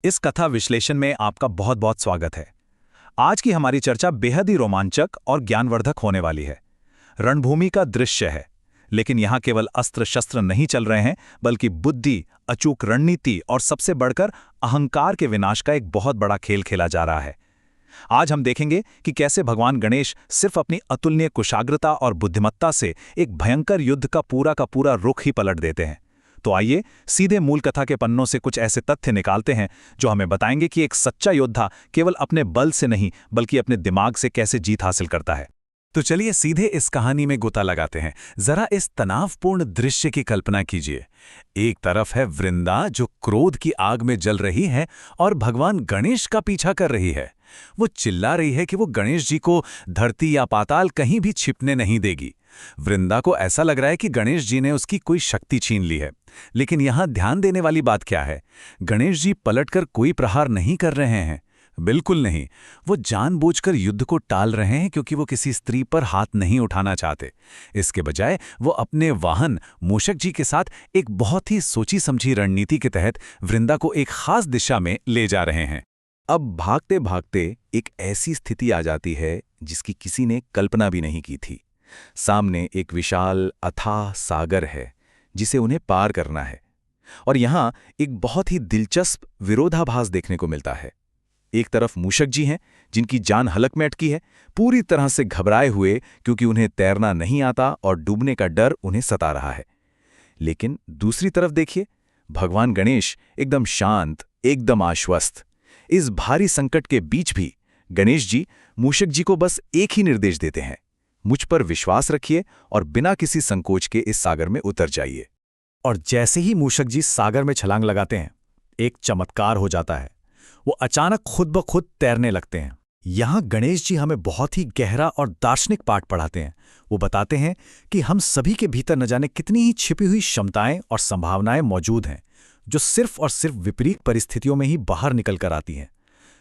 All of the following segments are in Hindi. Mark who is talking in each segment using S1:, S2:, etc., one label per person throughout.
S1: इस कथा विश्लेषण में आपका बहुत बहुत स्वागत है। आज की हमारी चर्चा बेहद ही रोमांचक और ज्ञानवर्धक होने वाली है। रणभूमि का दृश्य है, लेकिन यहाँ केवल अस्त्र शस्त्र नहीं चल रहे हैं, बल्कि बुद्धि, अचूक रणनीति और सबसे बढ़कर अहंकार के विनाश का एक बहुत बड़ा खेल खेला जा रहा है। आज हम देखेंगे कि कैसे भगवान गणेश सिर्फ अपनी अतुलनीय कुशाग्रता और बुद्धिमत्ता से एक भयंकर युद्ध का पूरा रुख ही पलट देते हैं। तो आइए सीधे मूल कथा के पन्नों से कुछ ऐसे तथ्य निकालते हैं जो हमें बताएंगे कि एक सच्चा योद्धा केवल अपने बल से नहीं बल्कि अपने दिमाग से कैसे जीत हासिल करता है। तो चलिए सीधे इस कहानी में गोता लगाते हैं। जरा इस तनावपूर्ण दृश्य की कल्पना कीजिए। एक तरफ है वृंदा जो क्रोध की आग में जल रही है और भगवान गणेश का पीछा कर रही है। वो चिल्ला रही है कि वो गणेश जी को धरती या पाताल कहीं भी छिपने नहीं देगी। वृंदा को ऐसा लग रहा है कि गणेश जी ने उसकी कोई शक्ति छीन ली है। लेकिन यहां ध्यान देने वाली बात क्या है? गणेश जी पलटकर कोई प्रहार नहीं कर रहे हैं, बिल्कुल नहीं। वो जानबूझकर युद्ध को टाल रहे हैं क्योंकि वो किसी स्त्री पर हाथ नहीं उठाना चाहते। इसके बजाय वो अपने वाहन मूषक जी के साथ एक बहुत ही सोची समझी रणनीति के तहत वृंदा को एक खास दिशा में ले जा रहे हैं। अब भागते भागते एक ऐसी स्थिति आ जाती है जिसकी किसी ने कल्पना भी नहीं की थी। सामने एक विशाल अथाह सागर है जिसे उन्हें पार करना है। और यहां एक बहुत ही दिलचस्प विरोधाभास देखने को मिलता है। एक तरफ मूषक जी हैं जिनकी जान हलक में अटकी है, पूरी तरह से घबराए हुए क्योंकि उन्हें तैरना नहीं आता और डूबने का डर उन्हें सता रहा है। लेकिन दूसरी तरफ देखिए, भगवान गणेश एकदम शांत, एकदम आश्वस्त। इस भारी संकट के बीच भी गणेश जी मूषक जी को बस एक ही निर्देश देते हैं, मुझ पर विश्वास रखिए और बिना किसी संकोच के इस सागर में उतर जाइए। और जैसे ही मूषक जी सागर में छलांग लगाते हैं, एक चमत्कार हो जाता है। वो अचानक खुद ब खुद तैरने लगते हैं। यहां गणेश जी हमें बहुत ही गहरा और दार्शनिक पाठ पढ़ाते हैं। वो बताते हैं कि हम सभी के भीतर न जाने कितनी ही छिपी हुई क्षमताएं और संभावनाएं मौजूद हैं, जो सिर्फ और सिर्फ विपरीत परिस्थितियों में ही बाहर निकल कर आती हैं।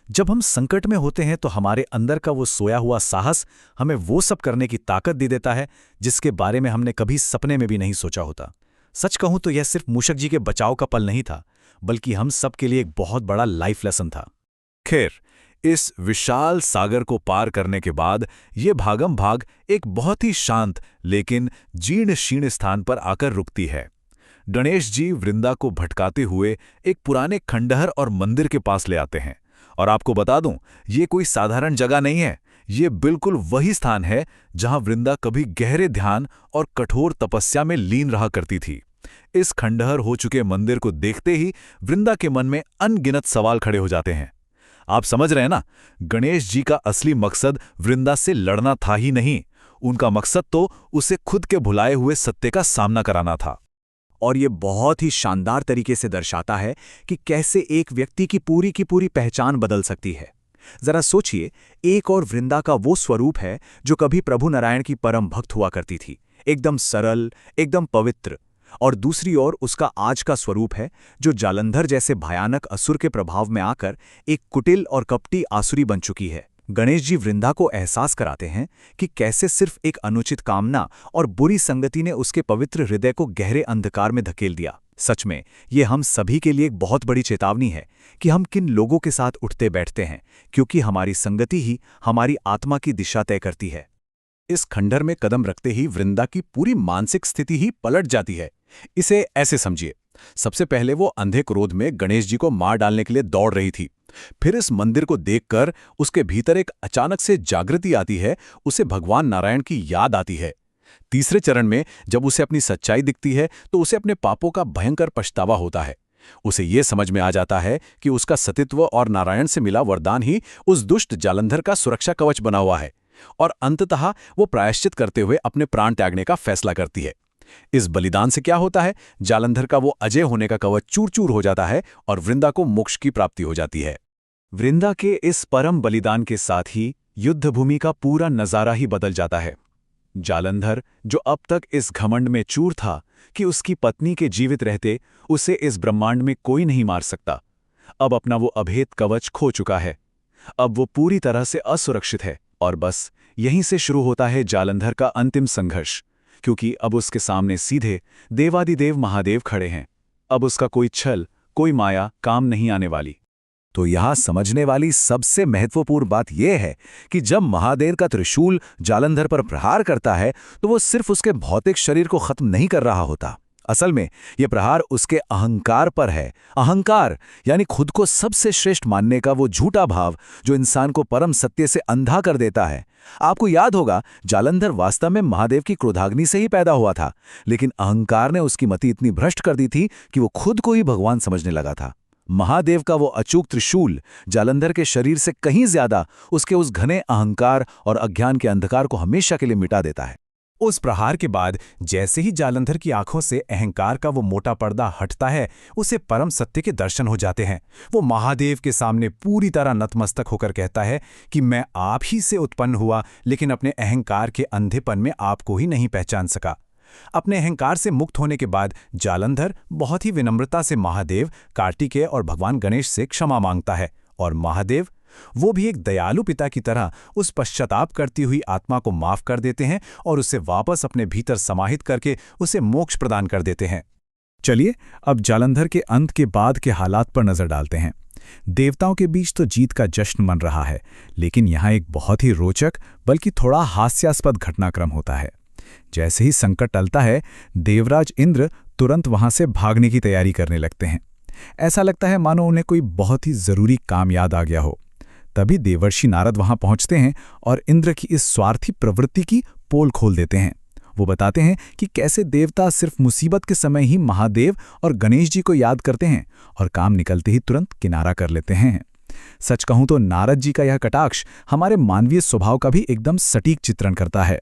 S1: जब हम संकट में होते हैं तो हमारे अंदर का वो सोया हुआ साहस हमें वो सब करने की ताकत दे देता है जिसके बारे में हमने कभी सपने में भी नहीं सोचा होता। सच कहूं तो यह सिर्फ मूषक जी के बचाव का पल नहीं था, बल्कि हम सब के लिए एक बहुत बड़ा लाइफ लेसन था। खैर, इस विशाल सागर को पार करने के बाद ये भागम भाग एक बहुत ही शांत लेकिन जीर्ण शीर्ण स्थान पर आकर रुकती है। गणेश जी वृंदा को भटकाते हुए एक पुराने खंडहर और मंदिर के पास ले आते हैं। और आपको बता दूं, ये कोई साधारण जगह नहीं है। ये बिल्कुल वही स्थान है जहां वृंदा कभी गहरे ध्यान और कठोर तपस्या में लीन रहा करती थी। इस खंडहर हो चुके मंदिर को देखते ही वृंदा के मन में अनगिनत सवाल खड़े हो जाते हैं। आप समझ रहे हैं ना, गणेश जी का असली मकसद वृंदा से लड़ना था ही नहीं। उनका मकसद तो उसे खुद के भुलाए हुए सत्य का सामना कराना था। और ये बहुत ही शानदार तरीके से दर्शाता है कि कैसे एक व्यक्ति की पूरी पहचान बदल सकती है। जरा सोचिए, एक और वृंदा का वो स्वरूप है जो कभी प्रभु नारायण की परम भक्त हुआ करती थी, एकदम सरल, एकदम पवित्र। और दूसरी ओर उसका आज का स्वरूप है जो जालंधर जैसे भयानक असुर के प्रभाव में आकर एक कुटिल और कपटी आसुरी बन चुकी है। गणेश जी वृंदा को एहसास कराते हैं कि कैसे सिर्फ एक अनुचित कामना और बुरी संगति ने उसके पवित्र हृदय को गहरे अंधकार में धकेल दिया। सच में ये हम सभी के लिए एक बहुत बड़ी चेतावनी है कि हम किन लोगों के साथ उठते बैठते हैं, क्योंकि हमारी संगति ही हमारी आत्मा की दिशा तय करती है। इस खंडहर में कदम रखते ही वृंदा की पूरी मानसिक स्थिति ही पलट जाती है। इसे ऐसे समझिए, सबसे पहले वो अंधे क्रोध में गणेश जी को मार डालने के लिए दौड़ रही थी। फिर इस मंदिर को देखकर उसके भीतर एक अचानक से जागृति आती है, उसे भगवान नारायण की याद आती है। तीसरे चरण में जब उसे अपनी सच्चाई दिखती है तो उसे अपने पापों का भयंकर पछतावा होता है। उसे ये समझ में आ जाता है कि उसका सतीत्व और नारायण से मिला वरदान ही उस दुष्ट जालंधर का सुरक्षा कवच बना हुआ है। और अंततः वो प्रायश्चित करते हुए अपने प्राण त्यागने का फैसला करती है। इस बलिदान से क्या होता है? जालंधर का वो अजय होने का कवच चूर चूर हो जाता है और वृंदा को मोक्ष की प्राप्ति हो जाती है। वृंदा के इस परम बलिदान के साथ ही युद्धभूमि का पूरा नजारा ही बदल जाता है। जालंधर, जो अब तक इस घमंड में चूर था कि उसकी पत्नी के जीवित रहते उसे इस ब्रह्मांड में कोई नहीं मार सकता, अब अपना वो अभेद कवच खो चुका है। अब वो पूरी तरह से असुरक्षित है और बस यहीं से शुरू होता है जालंधर का अंतिम संघर्ष, क्योंकि अब उसके सामने सीधे देवादिदेव महादेव खड़े हैं। अब उसका कोई छल, कोई माया काम नहीं आने वाली। तो यहाँ समझने वाली सबसे महत्वपूर्ण बात यह है कि जब महादेव का त्रिशूल जालंधर पर प्रहार करता है तो वो सिर्फ उसके भौतिक शरीर को खत्म नहीं कर रहा होता। असल में यह प्रहार उसके अहंकार पर है। अहंकार यानी खुद को सबसे श्रेष्ठ मानने का वो झूठा भाव जो इंसान को परम सत्य से अंधा कर देता है। आपको याद होगा, जालंधर वास्तव में महादेव की क्रोधाग्नि से ही पैदा हुआ था, लेकिन अहंकार ने उसकी मति इतनी भ्रष्ट कर दी थी कि वो खुद को ही भगवान समझने लगा था। महादेव का वो अचूक त्रिशूल जालंधर के शरीर से कहीं ज्यादा उसके उस घने अहंकार और अज्ञान के अंधकार को हमेशा के लिए मिटा देता है।
S2: उस प्रहार के बाद जैसे ही जालंधर की आंखों से अहंकार का वो मोटा पर्दा हटता है, उसे परम सत्य के दर्शन हो जाते हैं। वो महादेव के सामने पूरी तरह नतमस्तक होकर कहता है कि मैं आप ही से उत्पन्न हुआ, लेकिन अपने अहंकार के अंधेपन में आपको ही नहीं पहचान सका। अपने अहंकार से मुक्त होने के बाद जालंधर बहुत ही विनम्रता से महादेव, कार्तिकेय और भगवान गणेश से क्षमा मांगता है, और महादेव वो भी एक दयालु पिता की तरह उस पश्चाताप करती हुई आत्मा को माफ कर देते हैं और उसे वापस अपने भीतर समाहित करके उसे मोक्ष प्रदान कर देते हैं।
S3: चलिए अब जालंधर के अंत के बाद के हालात पर नजर डालते हैं। देवताओं के बीच तो जीत का जश्न मन रहा है, लेकिन यहाँ एक बहुत ही रोचक बल्कि थोड़ा हास्यास्पद घटनाक्रम होता है। जैसे ही संकट टलता है, देवराज इंद्र तुरंत वहां से भागने की तैयारी करने लगते हैं। ऐसा लगता है मानो उन्हें कोई बहुत ही जरूरी काम याद आ गया हो। तभी देवर्षि नारद वहां पहुंचते हैं और इंद्र की इस स्वार्थी प्रवृत्ति की पोल खोल देते हैं। वो बताते हैं कि कैसे देवता सिर्फ मुसीबत के समय ही महादेव और गणेश जी को याद करते हैं और काम निकलते ही तुरंत किनारा कर लेते हैं। सच कहूं तो नारद जी का यह कटाक्ष हमारे मानवीय स्वभाव का भी एकदम सटीक चित्रण करता है।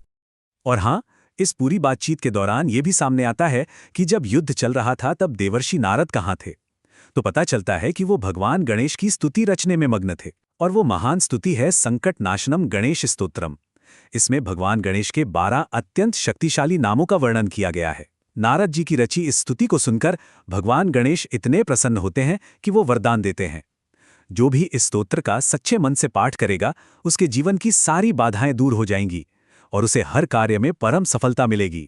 S2: और हाँ, इस पूरी बातचीत के दौरान ये भी सामने आता है कि जब युद्ध चल रहा था तब देवर्षि नारद कहाँ थे। तो पता चलता है कि वो भगवान गणेश की स्तुति रचने में मग्न थे, और वो महान स्तुति है संकट नाशनम गणेश स्तोत्रम। इसमें भगवान गणेश के 12 अत्यंत शक्तिशाली नामों का वर्णन किया गया है। नारद जी की रची इस स्तुति को सुनकर भगवान गणेश इतने प्रसन्न होते हैं कि वो वरदान देते हैं, जो भी इस स्तोत्र का सच्चे मन से पाठ करेगा उसके जीवन की सारी बाधाएं दूर हो जाएंगी और उसे हर कार्य में परम सफलता मिलेगी।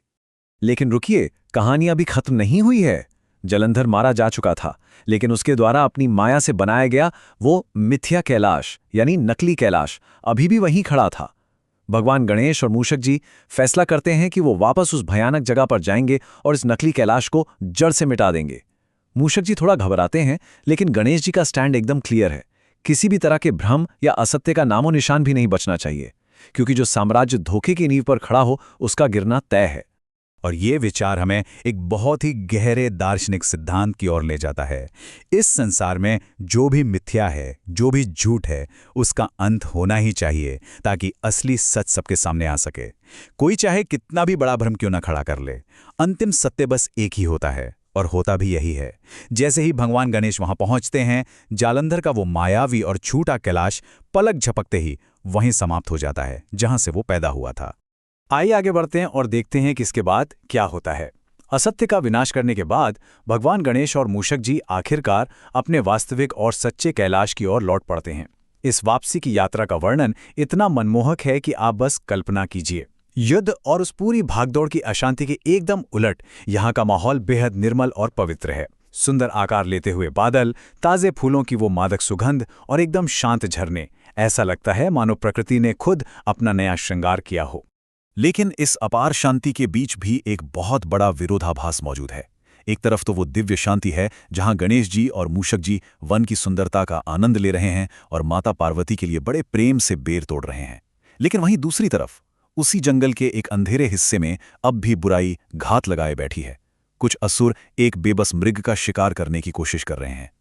S1: लेकिन रुकिए, कहानी अभी खत्म नहीं हुई है। जालंधर मारा जा चुका था, लेकिन उसके द्वारा अपनी माया से बनाया गया वो मिथ्या कैलाश यानी नकली कैलाश अभी भी वहीं खड़ा था। भगवान गणेश और मूषक जी फैसला करते हैं कि वो वापस उस भयानक जगह पर जाएंगे और इस नकली कैलाश को जड़ से मिटा देंगे। मूषक जी थोड़ा घबराते हैं, लेकिन गणेश जी का स्टैंड एकदम क्लियर है। किसी भी तरह के भ्रम या असत्य का नामो निशान भी नहीं बचना चाहिए, क्योंकि जो साम्राज्य धोखे की नींव पर खड़ा हो उसका गिरना तय है।
S3: और ये विचार हमें एक बहुत ही गहरे दार्शनिक सिद्धांत की ओर ले जाता है। इस संसार में जो भी मिथ्या है, जो भी झूठ है, उसका अंत होना ही चाहिए, ताकि असली सच सबके सामने आ सके। कोई चाहे कितना भी बड़ा भ्रम क्यों ना खड़ा कर ले, अंतिम सत्य बस एक ही होता है, और होता भी यही है। जैसे ही भगवान गणेश वहां पहुंचते हैं, जालंधर का वो मायावी और झूठा कैलाश पलक झपकते ही वहीं समाप्त हो जाता है जहां से वो पैदा हुआ था।
S2: आइए आगे बढ़ते हैं और देखते हैं कि इसके बाद क्या होता है। असत्य का विनाश करने के बाद भगवान गणेश और मूषक जी आखिरकार अपने वास्तविक और सच्चे कैलाश की ओर लौट पड़ते हैं। इस वापसी की यात्रा का वर्णन इतना मनमोहक है कि आप बस कल्पना कीजिए। युद्ध और उस पूरी भागदौड़ की अशांति के एकदम उलट यहाँ का माहौल बेहद निर्मल और पवित्र है। सुंदर आकार लेते हुए बादल, ताजे फूलों की वो मादक सुगंध और एकदम शांत झरने, ऐसा लगता है मानो प्रकृति ने खुद अपना नया श्रृंगार किया हो।
S1: लेकिन इस अपार शांति के बीच भी एक बहुत बड़ा विरोधाभास मौजूद है। एक तरफ तो वो दिव्य शांति है जहां गणेश जी और मूषक जी वन की सुंदरता का आनंद ले रहे हैं और माता पार्वती के लिए बड़े प्रेम से बेर तोड़ रहे हैं। लेकिन वहीं दूसरी तरफ उसी जंगल के एक अंधेरे हिस्से में अब भी बुराई घात लगाए बैठी है। कुछ असुर एक बेबस मृग का शिकार करने की कोशिश कर रहे हैं,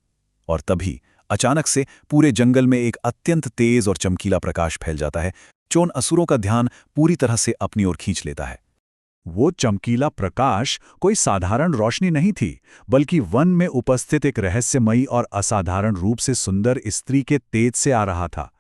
S1: और तभी अचानक से पूरे जंगल में एक अत्यंत तेज और चमकीला प्रकाश फैल जाता है, जो उन असुरों का ध्यान पूरी तरह से अपनी ओर खींच लेता है।
S3: वो चमकीला प्रकाश कोई साधारण रोशनी नहीं थी, बल्कि वन में उपस्थित एक रहस्यमयी और असाधारण रूप से सुंदर स्त्री के तेज से आ रहा था।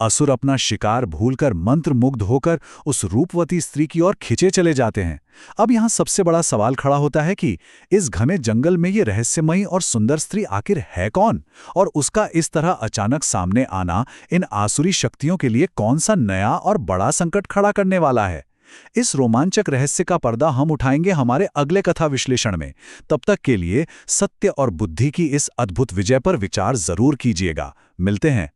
S3: असुर अपना शिकार भूलकर मंत्रमुग्ध होकर उस रूपवती स्त्री की ओर खिंचे चले जाते हैं। अब यहाँ सबसे बड़ा सवाल खड़ा होता है कि इस घने जंगल में ये रहस्यमयी और सुंदर स्त्री आखिर है कौन, और उसका इस तरह अचानक सामने आना इन आसुरी शक्तियों के लिए कौन सा नया और बड़ा संकट खड़ा करने वाला है। इस रोमांचक रहस्य का पर्दा हम उठाएंगे हमारे अगले कथा विश्लेषण में। तब तक के लिए सत्य और बुद्धि की इस अद्भुत विजय पर विचार जरूर कीजिएगा। मिलते हैं।